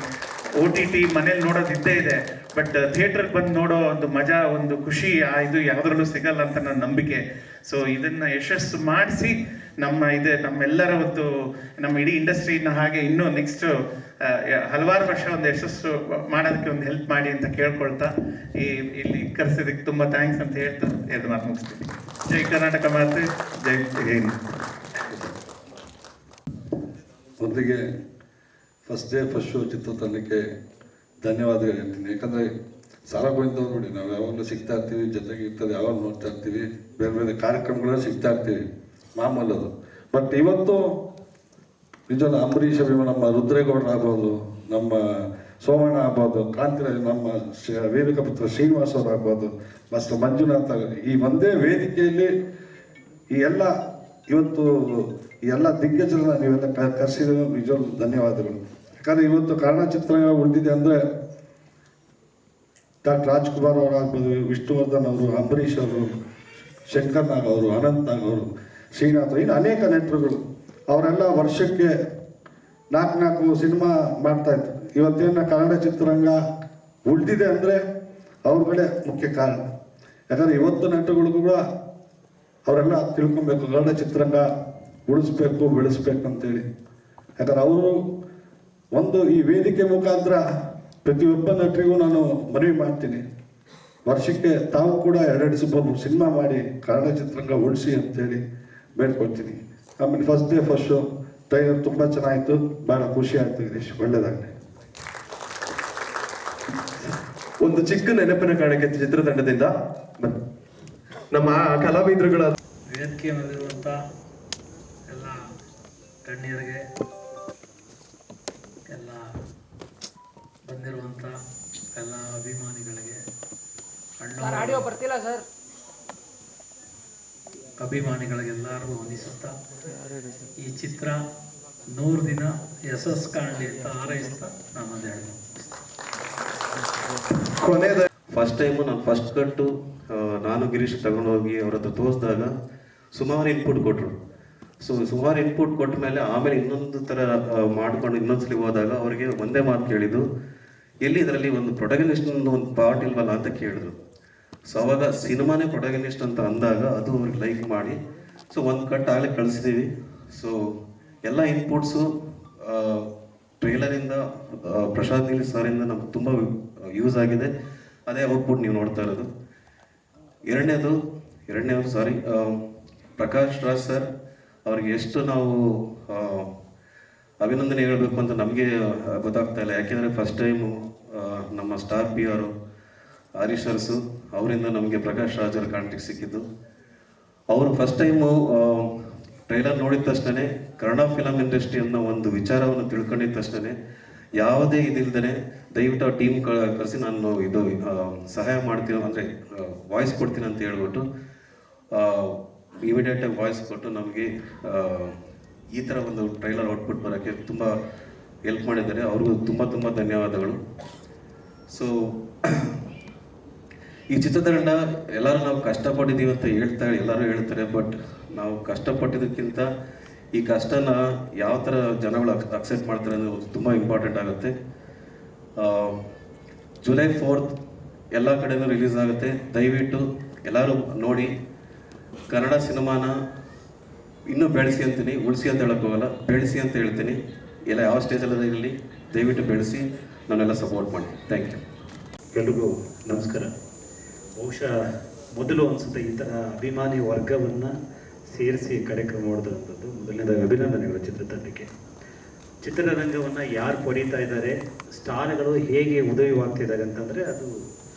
OTT ಮನೇಲಿ ನೋಡೋದು ಇದ್ದೇ ಇದೆ, ಬಟ್ ಥಿಯೇಟರ್ಗೆ ಬಂದು ನೋಡೋ ಒಂದು ಮಜಾ, ಒಂದು ಖುಷಿ ಇದು ಯಾವುದ್ರಲ್ಲೂ ಸಿಗಲ್ಲ ಅಂತ ನನ್ನ ನಂಬಿಕೆ. ಸೊ ಇದನ್ನ ಯಶಸ್ಸು ಮಾಡಿಸಿ ನಮ್ಮೆಲ್ಲರ ಒಂದು ನಮ್ಮ ಇಡೀ ಇಂಡಸ್ಟ್ರಿನ ಹಾಗೆ ಇನ್ನೂ ನೆಕ್ಸ್ಟ್ ಹಲವಾರು ವರ್ಷ ಒಂದು ಯಶಸ್ಸು ಮಾಡೋದಕ್ಕೆ ಒಂದು ಹೆಲ್ಪ್ ಮಾಡಿ ಅಂತ ಕೇಳ್ಕೊಳ್ತಾ ಇಲ್ಲಿ ಕರೆಸಿದಕ್ಕೆ ತುಂಬ ಥ್ಯಾಂಕ್ಸ್ ಅಂತ ಹೇಳ್ತಾ ಎರಡು ಮಾತು ಮುಗಿಸ್ತೀನಿ. ಜೈ ಕರ್ನಾಟಕ ಮಾತೆ, ಜೈ ಹಿಂದ್. ಮೊದಲಿಗೆ ಫಸ್ಟ್ ಡೇ ಫಸ್ಟ್ ಶೋ ಚಿತ್ರತಂಡಕ್ಕೆ ಧನ್ಯವಾದಗಳು ಹೇಳ್ತೀನಿ. ಯಾಕಂದರೆ ಸಾಲ ಗೋವಿಂದವ್ರು ನೋಡಿ, ನಾವು ಯಾವಾಗಲೂ ಸಿಗ್ತಾ ಇರ್ತೀವಿ, ಜೊತೆಗೆ ಇರ್ತದೆ, ಯಾವಾಗ ನೋಡ್ತಾ ಇರ್ತೀವಿ, ಬೇರೆ ಬೇರೆ ಕಾರ್ಯಕ್ರಮಗಳಲ್ಲಿ ಸಿಗ್ತಾ ಇರ್ತೀವಿ, ಮಾಮೂಲದು. ಬಟ್ ಇವತ್ತು ನಿಜವಲ್ಲ ಅಂಬರೀಷ್ ಅಭಿಮಾನ, ನಮ್ಮ ರುದ್ರೇಗೌಡರು ಆಗ್ಬೋದು, ನಮ್ಮ ಸೋಮಣ್ಣ ಆಗ್ಬೋದು, ಕ್ರಾಂತಿರಾಜ್, ನಮ್ಮ ವೇದಿಕ ಪುತ್ರ ಶ್ರೀನಿವಾಸ್ ಅವರು ಆಗ್ಬೋದು, ಮಾಸ್ಟರ್ ಮಂಜುನಾಥ್, ಈ ಒಂದೇ ವೇದಿಕೆಯಲ್ಲಿ ಇವತ್ತು ಈ ಎಲ್ಲ ದಿಗ್ಗಜರನ್ನ ನೀವೆಲ್ಲ ಕರೆಸಿದ್ರು, ನಿಜವಾಗ್ಲೂ ಧನ್ಯವಾದಗಳು. ಯಾಕಂದರೆ ಇವತ್ತು ಕನ್ನಡ ಚಿತ್ರರಂಗ ಉಳಿದಿದೆ ಅಂದರೆ ಡಾಕ್ಟರ್ ರಾಜ್ಕುಮಾರ್ ಅವರಾಗ್ಬೋದು, ವಿಷ್ಣುವರ್ಧನ್ ಅವರು, ಅಂಬರೀಷ್ ಅವರು, ಶಂಕರ್ ನಾಗ್ ಅವರು, ಅನಂತ್ ನಾಗ್ ಅವರು, ಶ್ರೀನಾಥ್, ಇನ್ನು ಅನೇಕ ನಟರುಗಳು ಅವರೆಲ್ಲ ವರ್ಷಕ್ಕೆ 4 ಸಿನಿಮಾ ಮಾಡ್ತಾಯಿದ್ರು. ಇವತ್ತೇನ ಕನ್ನಡ ಚಿತ್ರರಂಗ ಉಳಿದಿದೆ ಅಂದರೆ ಅವ್ರಗಳೇ ಮುಖ್ಯ ಕಾರಣ. ಯಾಕಂದರೆ ಇವತ್ತು ನಟರುಗಳಿಗೂ ಕೂಡ ಅವರೆಲ್ಲ ತಿಳ್ಕೊಬೇಕು, ಕನ್ನಡ ಚಿತ್ರರಂಗ ಉಳಿಸ್ಬೇಕು, ಬೆಳೆಸ್ಬೇಕು ಅಂತೇಳಿ. ಯಾಕಂದ್ರೆ ಅವರು ಒಂದು ಈ ವೇದಿಕೆ ಮುಖಾಂತರ ಪ್ರತಿಯೊಬ್ಬ ನಟರಿಗೂ ನಾನು ಮನವಿ ಮಾಡ್ತೀನಿ, ವರ್ಷಕ್ಕೆ ತಾವು ಕೂಡ 2 ಸಿನಿಮಾ ಮಾಡಿ ಕನ್ನಡ ಚಿತ್ರರಂಗ ಉಳಿಸಿ ಅಂತೇಳಿ ಬೇಡ್ಕೊಳ್ತೀನಿ. ಆಮೇಲೆ first day first show trailer ತುಂಬ ಚೆನ್ನಾಗಿತ್ತು, ಭಾಳ ಖುಷಿ ಆಯ್ತು. ಗಿರೀಶ್, ಒಳ್ಳೆಯದಾಗಲಿ. ಒಂದು ಚಿಕ್ಕ ನೆನಪಿನ ಕಾಣಿಕೆ ಚಿತ್ರತಂಡದಿಂದ ನಮ್ಮ ಕಲಾವಿದರುಗಳ ವೇದಿಕೆ ಬಂದಿರುವಂಥ ಎಲ್ಲ ಗಣ್ಯರಿಗೆ, ಎಲ್ಲ ಬಂದಿರುವಂಥ ಎಲ್ಲ ಅಭಿಮಾನಿಗಳಿಗೆ, ಅಭಿಮಾನಿಗಳಿಗೆಲ್ಲರಿಗೂ ವಂದಿಸುತ್ತಾ ಈ ಚಿತ್ರ 100 ದಿನ ಯಶಸ್ಸು ಕಾಣಲಿ ಅಂತ ಹಾರೈಸ್ತಾ ನಮ್ಮದು ಹೇಳಿ ಫಸ್ಟ್ ಟೈಮು ನಾನು ಫಸ್ಟ್ ಕಟ್ಟು ನಾನು ಗಿರೀಶ್ ತಗೊಂಡೋಗಿ ಅವ್ರ ಹತ್ರ ತೋರಿಸಿದಾಗ ಸುಮಾರು ಇನ್ಪುಟ್ ಕೊಟ್ಟರು. ಸುಮಾರು ಇನ್ಪುಟ್ ಕೊಟ್ಟ ಮೇಲೆ ಆಮೇಲೆ ಇನ್ನೊಂದು ಥರ ಮಾಡ್ಕೊಂಡು ಇನ್ನೊಂದ್ಸಲಿ ಹೋದಾಗ ಅವ್ರಿಗೆ ಒಂದೇ ಮಾತು ಕೇಳಿದ್ದು, ಎಲ್ಲಿ ಇದರಲ್ಲಿ ಒಂದು ಪ್ರೊಟಗನಿಸ್ಟ್ ಒಂದು ಪಾರ್ಟ್ ಇಲ್ವಲ್ಲ ಅಂತ ಕೇಳಿದ್ರು. ಸೊ ಅವಾಗ ಸಿನಿಮಾನೇ ಪ್ರೊಟಗನಿಸ್ಟ್ ಅಂತ ಅಂದಾಗ ಅದು ಅವ್ರಿಗೆ ಲೈಕ್ ಮಾಡಿ ಒಂದು ಕಟ್ ಆಗಲೇ ಕಳಿಸಿದ್ದೀವಿ. ಸೊ ಎಲ್ಲ ಇನ್ಪುಟ್ಸು ಟ್ರೈಲರಿಂದ ಪ್ರಶಾಂತ್ ನೀಲಿ ಸರಿಂದ ನಮ್ಗೆ ತುಂಬ ಯೂಸ್ ಆಗಿದೆ. ಅದೇ ಔಟ್ಪುಟ್ ನೀವು ನೋಡ್ತಾ ಇರೋದು. ಎರಡನೇದು ಪ್ರಕಾಶ್ ರಾಜ್ ಸರ್ ಅವ್ರಿಗೆ ಎಷ್ಟು ನಾವು ಅಭಿನಂದನೆ ಹೇಳಬೇಕು ಅಂತ ನಮಗೆ ಗೊತ್ತಾಗ್ತಾ ಇಲ್ಲ. ಯಾಕೆಂದರೆ ಫಸ್ಟ್ ಟೈಮು ನಮ್ಮ ಸ್ಟಾರ್ ಪಿ ಅವರು ಹರೀಶ್ ಅರಸು ಅವರಿಂದ ನಮಗೆ ಪ್ರಕಾಶ್ ರಾಜ್ ಅವ್ರ ಕಾಂಟ್ಯಾಕ್ಟ್ ಸಿಕ್ಕಿದ್ದು. ಅವರು ಫಸ್ಟ್ ಟೈಮು ಟ್ರೈಲರ್ ನೋಡಿದ ತಕ್ಷಣ ಕನ್ನಡ ಫಿಲಮ್ ಇಂಡಸ್ಟ್ರಿ ಅನ್ನೋ ಒಂದು ವಿಚಾರವನ್ನು ತಿಳ್ಕೊಂಡಿದ್ದ ತಕ್ಷಣ ಯಾವುದೇ ಇದಿಲ್ದೇ ದಯವಿಟ್ಟು ಆ ಟೀಮ್ ಕರೆಸಿ ನಾನು ಇದು ಸಹಾಯ ಮಾಡ್ತೀನಿ, ಅಂದರೆ ವಾಯ್ಸ್ ಕೊಡ್ತೀನಿ ಅಂತ ಹೇಳ್ಬಿಟ್ಟು ಇಮಿಡಿಯೇಟಾಗಿ ವಾಯ್ಸ್ ಕೊಟ್ಟು ನಮಗೆ ಈ ಥರ ಒಂದು ಟ್ರೈಲರ್ ಔಟ್ಪುಟ್ ಬರೋಕ್ಕೆ ತುಂಬ ಹೆಲ್ಪ್ ಮಾಡಿದ್ದಾರೆ. ಅವ್ರಿಗೂ ತುಂಬ ಧನ್ಯವಾದಗಳು. ಸೊ ಈ ಚಿತ್ರತಂಡ ಎಲ್ಲರೂ ನಾವು ಕಷ್ಟಪಟ್ಟಿದ್ದೀವಿ ಅಂತ ಎಲ್ಲರೂ ಹೇಳ್ತಾರೆ. ಬಟ್ ನಾವು ಕಷ್ಟಪಟ್ಟಿದ್ದಕ್ಕಿಂತ ಈ ಕಷ್ಟನ ಯಾವ ಥರ ಜನಗಳು ಅಕ್ಸೆಪ್ಟ್ ಮಾಡ್ತಾರೆ ಅನ್ನೋದು ತುಂಬ ಇಂಪಾರ್ಟೆಂಟ್ ಆಗುತ್ತೆ. ಜುಲೈ 4th ಎಲ್ಲ ಕಡೆಯೂ ರಿಲೀಸ್ ಆಗುತ್ತೆ. ದಯವಿಟ್ಟು ಎಲ್ಲರೂ ನೋಡಿ. ಕನ್ನಡ ಸಿನಿಮಾನ ಇನ್ನೂ ಬೆಳೆಸಿ ಅಂತೀನಿ, ಉಳಿಸಿ ಅಂತ ಹೇಳೋಕ್ಕೆ ಹೋಗಲ್ಲ, ಬೆಳೆಸಿ ಅಂತ ಹೇಳ್ತೀನಿ. ಎಲ್ಲ ಯಾವ ಸ್ಟೇಜಲ್ಲಿ ಇರಲಿ ದಯವಿಟ್ಟು ಬೆಳೆಸಿ ನಾನೆಲ್ಲ ಸಪೋರ್ಟ್ ಮಾಡಿ. Thank you. ಎಲ್ರಿಗೂ ನಮಸ್ಕಾರ. ಬಹುಶಃ ಮೊದಲು ಅನಿಸುತ್ತೆ ಈ ಥರ ಅಭಿಮಾನಿ ವರ್ಗವನ್ನು ಸೇರಿಸಿ ಕಾರ್ಯಕ್ರಮ ಮಾಡಿದಂಥದ್ದು. ಮೊದಲನೇದಾಗಿ ಅಭಿನಂದನೆಗಳು ಚಿತ್ರತಂಡಕ್ಕೆ. ಚಿತ್ರರಂಗವನ್ನು ಯಾರು ಪಡೀತಾ ಇದ್ದಾರೆ, ಸ್ಟಾರ್ಗಳು ಹೇಗೆ ಉದಯವಾಗ್ತಿದ್ದಾರೆ ಅಂತಂದರೆ ಅದು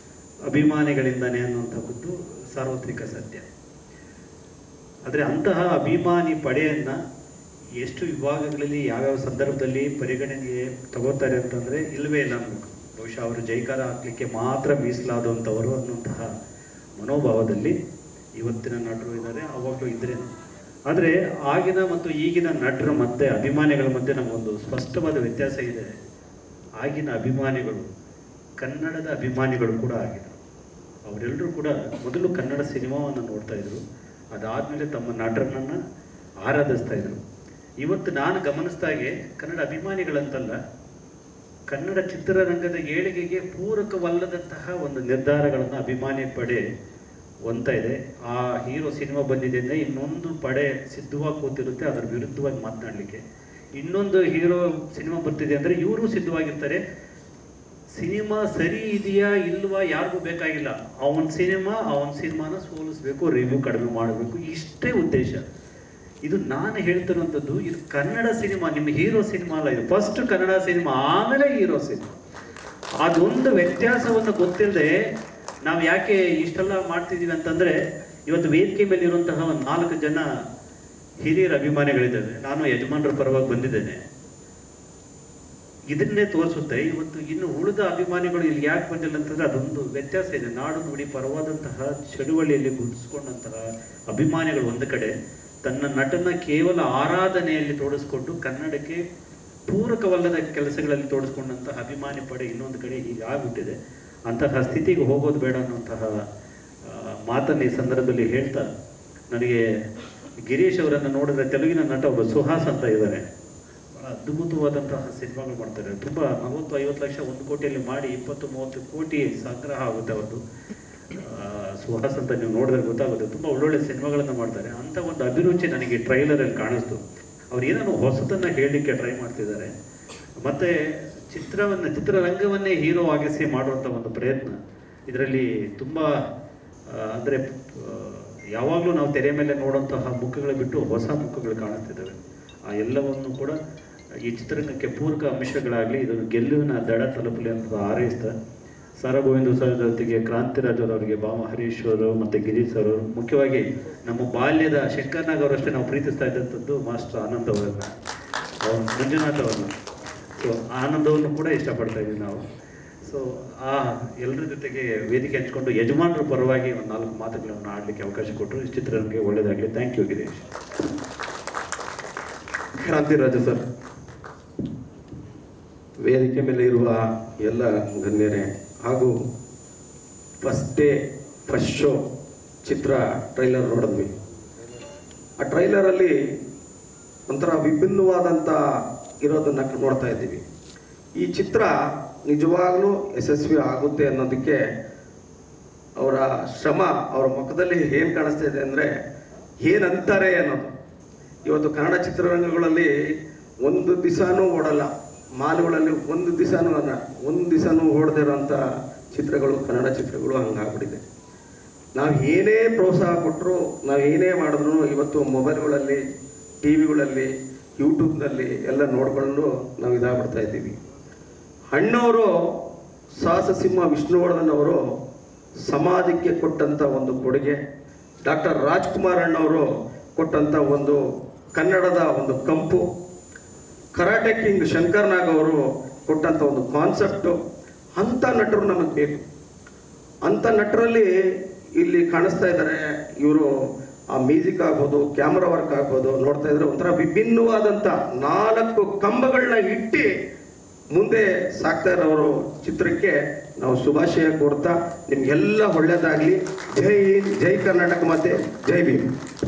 ಅಭಿಮಾನಿಗಳಿಂದನೇ ಅನ್ನುವಂಥದ್ದು ಸಾರ್ವತ್ರಿಕ ಸತ್ಯ. ಆದರೆ ಅಂತಹ ಅಭಿಮಾನಿ ಪಡೆಯನ್ನು ಎಷ್ಟು ವಿಭಾಗಗಳಲ್ಲಿ ಯಾವ್ಯಾವ ಸಂದರ್ಭದಲ್ಲಿ ಪರಿಗಣನೆಗೆ ತಗೋತಾರೆ ಅಂತಂದರೆ ಇಲ್ಲವೇ ಇಲ್ಲ ಅನ್ಬೇಕು. ಬಹುಶಃ ಅವರು ಜೈಕಾರ ಹಾಕಲಿಕ್ಕೆ ಮಾತ್ರ ಮೀಸಲಾದಂಥವರು ಅನ್ನುವಂತಹ ಮನೋಭಾವದಲ್ಲಿ ಇವತ್ತಿನ ನಟರು ಇದ್ದಾರೆ, ಅವಾಗಲೂ ಇದ್ದರೆ. ಆದರೆ ಆಗಿನ ಮತ್ತು ಈಗಿನ ನಟರ ಮತ್ತು ಅಭಿಮಾನಿಗಳ ಮಧ್ಯೆ ನಮಗೊಂದು ಸ್ಪಷ್ಟವಾದ ವ್ಯತ್ಯಾಸ ಇದೆ. ಆಗಿನ ಅಭಿಮಾನಿಗಳು ಕನ್ನಡದ ಅಭಿಮಾನಿಗಳು ಕೂಡ ಆಗಿದ್ರು. ಅವರೆಲ್ಲರೂ ಕೂಡ ಮೊದಲು ಕನ್ನಡ ಸಿನಿಮಾವನ್ನು ನೋಡ್ತಾ ಇದ್ರು, ಅದಾದಮೇಲೆ ತಮ್ಮ ನಟರನ್ನು ಆರಾಧಿಸ್ತಾ ಇದ್ರು. ಇವತ್ತು ನಾನು ಗಮನಿಸಿದಾಗೆ ಕನ್ನಡ ಅಭಿಮಾನಿಗಳಂತಲ್ಲ, ಕನ್ನಡ ಚಿತ್ರರಂಗದ ಏಳಿಗೆಗೆ ಪೂರಕವಲ್ಲದಂತಹ ಒಂದು ನಿರ್ಧಾರಗಳನ್ನು ಅಭಿಮಾನಿ ಪಡೆ ಹೊಂದ್ತಾ ಇದೆ. ಆ ಹೀರೋ ಸಿನಿಮಾ ಬಂದಿದೆ ಅಂದರೆ ಇನ್ನೊಂದು ಪಡೆ ಸಿದ್ಧವಾಗಿ ಕೂತಿರುತ್ತೆ ಅದರ ವಿರುದ್ಧವಾಗಿ ಮಾತನಾಡಲಿಕ್ಕೆ. ಇನ್ನೊಂದು ಹೀರೋ ಸಿನಿಮಾ ಬರ್ತಿದೆ ಅಂದರೆ ಇವರು ಸಿದ್ಧವಾಗಿರ್ತಾರೆ. ಸಿನಿಮಾ ಸರಿ ಇದೆಯಾ ಇಲ್ವಾ ಯಾರಿಗೂ ಬೇಕಾಗಿಲ್ಲ, ಅವನ ಸಿನಿಮಾನ ಸೋಲಿಸ್ಬೇಕು, ರಿವ್ಯೂ ಕಡಿಮೆ ಮಾಡಬೇಕು, ಇಷ್ಟೇ ಉದ್ದೇಶ. ಇದು ನಾನು ಹೇಳ್ತಿರುವಂಥದ್ದು. ಇದು ಕನ್ನಡ ಸಿನಿಮಾ, ನಿಮ್ಮ ಹೀರೋ ಸಿನಿಮಾ ಅಲ್ಲ. ಇದು ಫಸ್ಟ್ ಕನ್ನಡ ಸಿನಿಮಾ, ಆಮೇಲೆ ಹೀರೋ ಸಿನಿಮಾ. ಅದೊಂದು ವ್ಯತ್ಯಾಸವನ್ನು ಗೊತ್ತಿಲ್ಲದೆ ನಾವು ಯಾಕೆ ಇಷ್ಟೆಲ್ಲ ಮಾಡ್ತಿದ್ದೀವಿ ಅಂತಂದರೆ, ಇವತ್ತು ವೇದಿಕೆ ಮೇಲೆ ಇರುವಂತಹ ಒಂದು 4 ಜನ ಹಿರಿಯರ ಅಭಿಮಾನಿಗಳಿದ್ದಾವೆ. ನಾನು ಯಜಮಾನರ ಪರವಾಗಿ ಬಂದಿದ್ದೇನೆ. ಇದನ್ನೇ ತೋರಿಸುತ್ತೆ. ಇವತ್ತು ಇನ್ನು ಉಳಿದ ಅಭಿಮಾನಿಗಳು ಇಲ್ಲಿ ಯಾಕೆ ಬಂದಿಲ್ಲ ಅಂತಂದರೆ ಅದೊಂದು ವ್ಯತ್ಯಾಸ ಇದೆ. ನಾಡು ನುಡಿ ಪರವಾದಂತಹ ಚಳುವಳಿಯಲ್ಲಿ ಗುರುತಿಸ್ಕೊಂಡಂತಹ ಅಭಿಮಾನಿಗಳು ಒಂದು ಕಡೆ, ತನ್ನ ನಟನ ಕೇವಲ ಆರಾಧನೆಯಲ್ಲಿ ತೋಡಿಸ್ಕೊಂಡು ಕನ್ನಡಕ್ಕೆ ಪೂರಕವಲ್ಲದ ಕೆಲಸಗಳಲ್ಲಿ ತೋಡಿಸ್ಕೊಂಡಂತಹ ಅಭಿಮಾನಿ ಪಡೆ ಇನ್ನೊಂದು ಕಡೆ ಹೀಗೆ ಆಗ್ಬಿಟ್ಟಿದೆ. ಅಂತಹ ಸ್ಥಿತಿಗೆ ಹೋಗೋದು ಬೇಡ ಅನ್ನುವಂತಹ ಮಾತನ್ನು ಈ ಸಂದರ್ಭದಲ್ಲಿ ಹೇಳ್ತಾ, ನನಗೆ ಗಿರೀಶ್ ಅವರನ್ನು ನೋಡಿದ್ರೆ ತೆಲುಗಿನ ನಟ ಒಬ್ಬ ಸುಹಾಸ್ ಅಂತ ಇದ್ದಾರೆ. ಅದ್ಭುತವಾದಂತಹ ಸಿನಿಮಾಗಳು ಮಾಡ್ತಾರೆ. ತುಂಬ 40-50 ಲಕ್ಷ 1 ಕೋಟಿಯಲ್ಲಿ ಮಾಡಿ 20-30 ಕೋಟಿ ಸಂಗ್ರಹ ಆಗುತ್ತೆ ಅವತ್ತು. ಸುಹಾಸ್ ಅಂತ ನೀವು ನೋಡಿದ್ರೆ ಗೊತ್ತಾಗುತ್ತೆ. ತುಂಬ ಒಳ್ಳೊಳ್ಳೆ ಸಿನಿಮಾಗಳನ್ನು ಮಾಡ್ತಾರೆ. ಅಂಥ ಒಂದು ಅಭಿರುಚಿ ನನಗೆ ಟ್ರೈಲರಲ್ಲಿ ಕಾಣಿಸ್ತು. ಅವ್ರು ಏನೋ ಹೊಸತನ್ನು ಹೇಳಲಿಕ್ಕೆ ಟ್ರೈ ಮಾಡ್ತಿದ್ದಾರೆ. ಮತ್ತು ಚಿತ್ರರಂಗವನ್ನೇ ಹೀರೋ ಆಗಿಸಿ ಮಾಡುವಂಥ ಒಂದು ಪ್ರಯತ್ನ ಇದರಲ್ಲಿ ತುಂಬ, ಅಂದರೆ ಯಾವಾಗಲೂ ನಾವು ತೆರೆ ಮೇಲೆ ನೋಡುವಂತಹ ಮುಖಗಳು ಬಿಟ್ಟು ಹೊಸ ಮುಖಗಳು ಕಾಣಿಸ್ತಿದ್ದಾವೆ. ಆ ಎಲ್ಲವನ್ನು ಕೂಡ ಈ ಚಿತ್ರರಂಗಕ್ಕೆ ಪೂರಕ ಅಂಶಗಳಾಗಲಿ, ಇದು ಗೆಲುವಿನ ದಡ ತಲುಪಲಿ ಅಂತ ಹಾರೈಸ್ತಾ, ಸಾರಾ ಗೋವಿಂದ ಸರ್ ಜೊತೆಗೆ ಕ್ರಾಂತಿರಾಜ್ ಅವರಿಗೆ, ಭಾಮ ಹರೀಶ್ ಅವರು ಮತ್ತು ಗಿರೀಶ್ ಅವರು, ಮುಖ್ಯವಾಗಿ ನಮ್ಮ ಬಾಲ್ಯದ ಶಂಕರ್ನಾಗ್ ಅವರಷ್ಟೇ ನಾವು ಪ್ರೀತಿಸ್ತಾ ಇದ್ದಂಥದ್ದು ಮಾಸ್ಟರ್ ಆನಂದ್ ಅವರನ್ನು, ಮಂಜುನಾಥ್ ಅವರನ್ನು. ಸೊ ಆನಂದವನ್ನು ಕೂಡ ಇಷ್ಟಪಡ್ತಾ ಇದ್ದೀವಿ ನಾವು. ಸೊ ಆ ಎಲ್ಲರ ಜೊತೆಗೆ ವೇದಿಕೆ ಹಂಚ್ಕೊಂಡು ಯಜಮಾನರ ಪರವಾಗಿ ಒಂದು 4 ಮಾತುಗಳನ್ನು ಆಡಲಿಕ್ಕೆ ಅವಕಾಶ ಕೊಟ್ಟರು. ಈ ಚಿತ್ರ ನಮಗೆ ಒಳ್ಳೆಯದಾಗಲಿ. Thank you Girish. Krantiraja sir, ವೇದಿಕೆ ಮೇಲೆ ಇರುವ ಎಲ್ಲ ಗಣ್ಯರೇ ಹಾಗೂ ಫಸ್ಟ್ ಶೋ ಚಿತ್ರ ಟ್ರೈಲರ್ ನೋಡಿದ್ವಿ. ಆ ಟ್ರೈಲರಲ್ಲಿ ಒಂಥರ ವಿಭಿನ್ನವಾದಂಥ ಇರೋದನ್ನು ನೋಡ್ತಾ ಇದ್ದೀವಿ. ಈ ಚಿತ್ರ ನಿಜವಾಗ್ಲೂ ಯಶಸ್ವಿ ಆಗುತ್ತೆ ಅನ್ನೋದಕ್ಕೆ ಅವರ ಶ್ರಮ ಅವರ ಮುಖದಲ್ಲಿ ಏನು ಕಾಣಿಸ್ತಾ ಇದೆ ಅಂದರೆ ಏನಂತಾರೆ ಅನ್ನೋದು. ಇವತ್ತು ಕನ್ನಡ ಚಿತ್ರರಂಗಗಳಲ್ಲಿ ಒಂದು ದಿವಸನೂ ಓಡಲ್ಲ, ಮಾಲ್ಗಳಲ್ಲಿ ಒಂದು ದಿವಸನೂ ಓಡದೇ ಇರೋಂಥ ಚಿತ್ರಗಳು ಕನ್ನಡ ಚಿತ್ರಗಳು ಹಂಗಾಗ್ಬಿಟ್ಟಿದೆ. ನಾವು ಏನೇ ಪ್ರೋತ್ಸಾಹ ಕೊಟ್ಟರು, ನಾವು ಏನೇ ಮಾಡಿದ್ರು ಇವತ್ತು ಮೊಬೈಲ್ಗಳಲ್ಲಿ, ಟಿ ವಿಗಳಲ್ಲಿ, ಯೂಟ್ಯೂಬ್ನಲ್ಲಿ ಎಲ್ಲ ನೋಡಿಕೊಂಡು ನಾವು ಇದಾಗ್ಬಿಡ್ತಾ ಇದ್ದೀವಿ. ಅಣ್ಣವರು ಸಾಹಸ ಸಿಂಹ ವಿಷ್ಣುವರ್ಧನ್ ಅವರು ಸಮಾಜಕ್ಕೆ ಕೊಟ್ಟಂಥ ಒಂದು ಕೊಡುಗೆ, ಡಾಕ್ಟರ್ ರಾಜ್ಕುಮಾರ್ ಅಣ್ಣವರು ಕೊಟ್ಟಂಥ ಒಂದು ಕನ್ನಡದ ಒಂದು ಕಂಪು, ಕರಾಟೆ ಕಿಂಗ್ ಶಂಕರ್ ನಾಗ್ ಅವರು ಕೊಟ್ಟಂಥ ಒಂದು ಕಾನ್ಸೆಪ್ಟು, ಅಂಥ ನಟರು ನಮಗೆ ಬೇಕು. ಅಂಥ ನಟರಲ್ಲಿ ಇಲ್ಲಿ ಕಾಣಿಸ್ತಾ ಇದ್ದಾರೆ. ಇವರು ಆ ಮ್ಯೂಸಿಕ್ ಆಗ್ಬೋದು, ಕ್ಯಾಮ್ರಾ ವರ್ಕ್ ಆಗ್ಬೋದು, ನೋಡ್ತಾ ಇದ್ರೆ ಒಂಥರ ವಿಭಿನ್ನವಾದಂಥ 4 ಕಂಬಗಳನ್ನ ಇಟ್ಟು ಮುಂದೆ ಸಾಕ್ತಾ ಇರೋರು ಚಿತ್ರಕ್ಕೆ ನಾವು ಶುಭಾಶಯ ಕೊಡ್ತಾ ನಿಮ್ಗೆಲ್ಲ ಒಳ್ಳೆಯದಾಗಲಿ. ಜೈ ಹಿಂದ್, ಜೈ ಕರ್ನಾಟಕ, ಮತ್ತೆ ಜೈ ಭೀಮ್.